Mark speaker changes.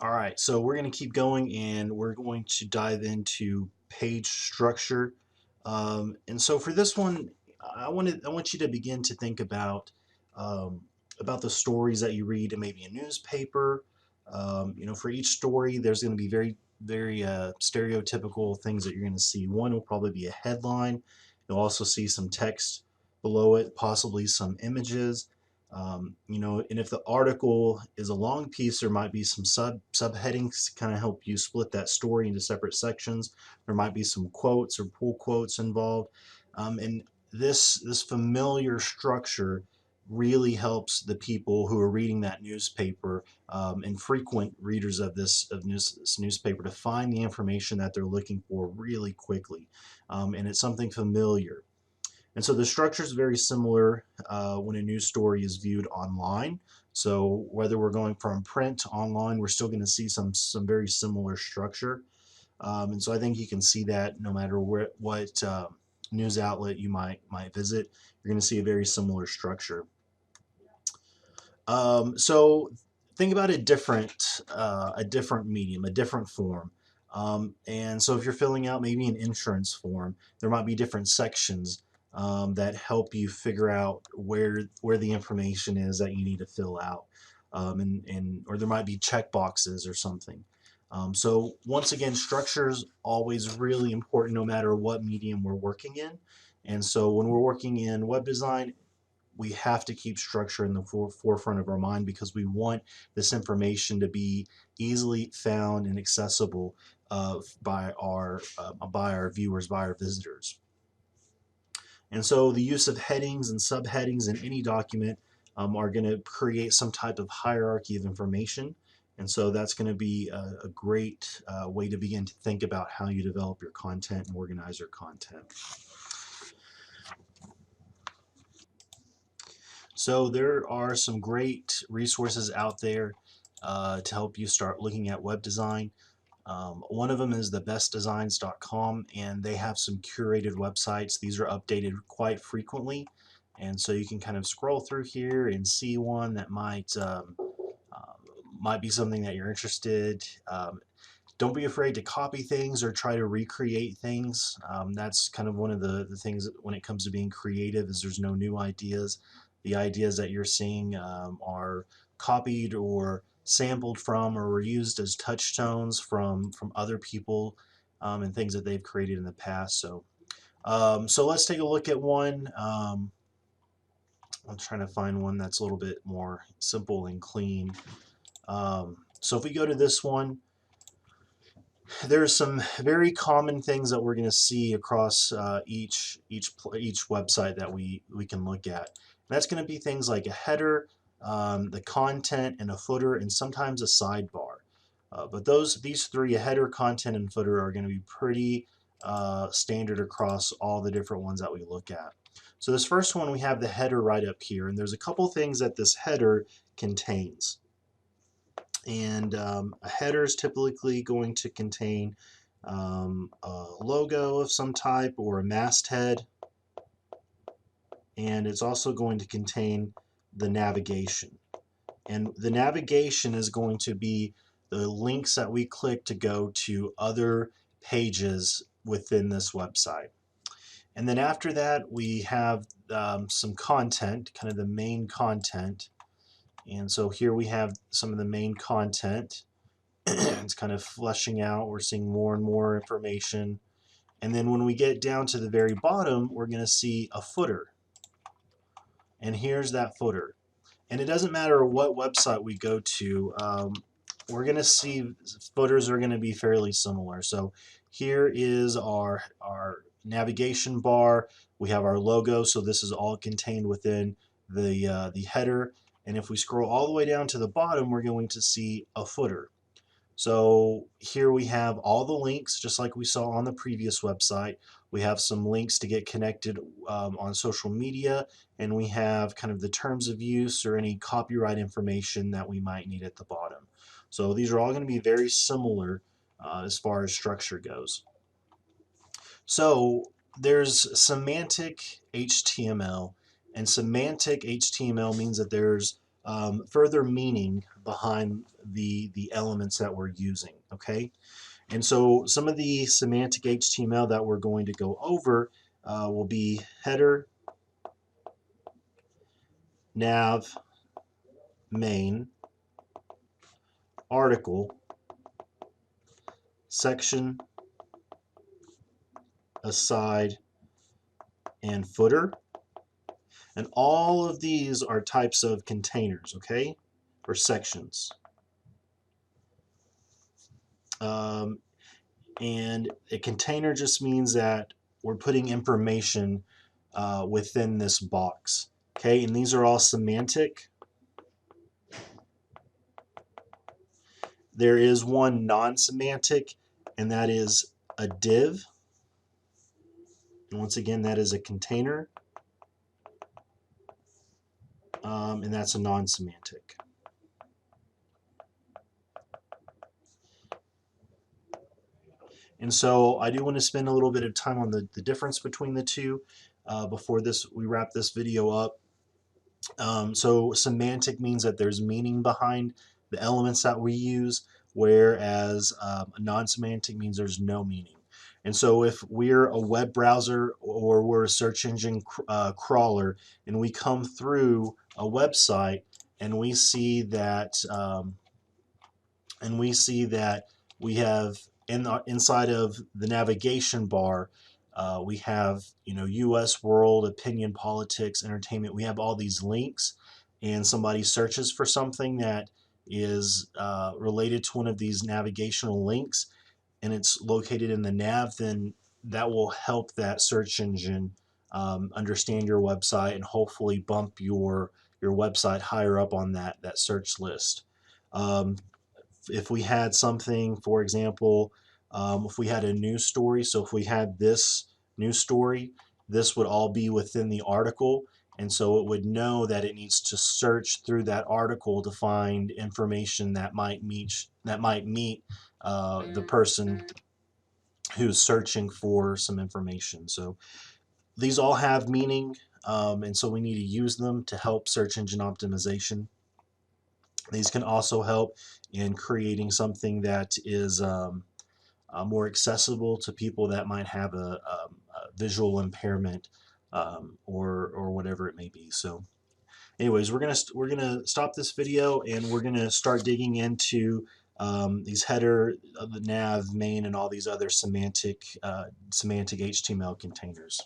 Speaker 1: All right, so we're going to keep going and we're going to dive into page structure. And so for this one, I want you to begin to think um, about the stories that you read in maybe a newspaper. For each story, there's going to be very stereotypical things that you're going to see. One will probably be a headline. You'll also see some text below it, possibly some images. And if the article is a long piece, there might be some subheadings to kind of help you split that story into separate sections. There might be some quotes or pull quotes involved, and this familiar structure really helps the people who are reading that newspaper and frequent readers of this newspaper to find the information that they're looking for really quickly, and it's something familiar. And so the structure is very similar when a news story is viewed online. So whether we're going from print to online, we're still going to see some very similar structure. And so I think you can see that no matter what news outlet you might visit, you're going to see a very similar structure. So think about a different medium, a different form. And so if you're filling out maybe an insurance form, there might be different sections that help you figure out where the information is that you need to fill out, and or there might be check boxes or something. So once again, structure is always really important no matter what medium we're working in. And so when we're working in web design, we have to keep structure in the forefront of our mind because we want this information to be easily found and accessible by our viewers, by our visitors. And so the use of headings and subheadings in any document are going to create some type of hierarchy of information. And so that's going to be a great way to begin to think about how you develop your content and organize your content. So there are some great resources out there to help you start looking at web design. One of them is thebestdesigns.com, and they have some curated websites. These are updated quite frequently, and so you can kind of scroll through here and see one that might be something that you're interested. Don't be afraid to copy things or try to recreate things. That's kind of one of the things when it comes to being creative is there's no new ideas. The ideas that you're seeing are copied or sampled from or were used as touchstones from other people and things that they've created in the past. So let's take a look at one. I'm trying to find one that's a little bit more simple and clean. So if we go to this one, there's some very common things that we're going to see across each website that we can look at. And that's going to be things like a header, the content, and a footer, and sometimes a sidebar. But these three, a header, content, and footer, are going to be pretty standard across all the different ones that we look at. So this first one, we have the header right up here, and there's a couple things that this header contains. And a header is typically going to contain a logo of some type or a masthead, and it's also going to contain the navigation. And the navigation is going to be the links that we click to go to other pages within this website. And then after that, we have some content, kind of the main content. And so here we have some of the main content. It's kind of fleshing out. We're seeing more and more information. And then when we get down to the very bottom, we're going to see a footer. And here's that footer. And it doesn't matter what website we go to, we're going to see footers are going to be fairly similar. So here is our navigation bar. We have our logo, so this is all contained within the header. And if we scroll all the way down to the bottom, we're going to see a footer. So here we have all the links, just like we saw on the previous website. We have some links to get connected on social media, and we have kind of the terms of use or any copyright information that we might need at the bottom. So these are all going to be very similar as far as structure goes. So there's semantic HTML, and semantic HTML means that there's further meaning behind the elements that we're using. Okay, and so some of the semantic HTML that we're going to go over will be header, nav, main, article, section, aside, and footer. And all of these are types of containers, okay, or sections. And a container just means that we're putting information within this box, okay, and these are all semantic. There is one non-semantic, and that is a div. And once again, that is a container, and that's a non-semantic. And so I do want to spend a little bit of time on the difference between the two before we wrap this video up. So semantic means that there's meaning behind the elements that we use, whereas non-semantic means there's no meaning. And so if we're a web browser or we're a search engine crawler and we come through a website and we see that we have inside of the navigation bar, we have, you know, U.S. world, opinion, politics, entertainment. We have all these links, and somebody searches for something that is related to one of these navigational links, and it's located in the nav. Then that will help that search engine understand your website and hopefully bump your website higher up on that search list. If we had something, for example, if we had a news story, so if we had this news story, this would all be within the article, and so it would know that it needs to search through that article to find information that might meet the person who's searching for some information. So these all have meaning, and so we need to use them to help search engine optimization. These can also help in creating something that is more accessible to people that might have a visual impairment, or whatever it may be. So, anyways, we're gonna stop this video and we're gonna start digging into these header, the nav, main, and all these other semantic HTML containers.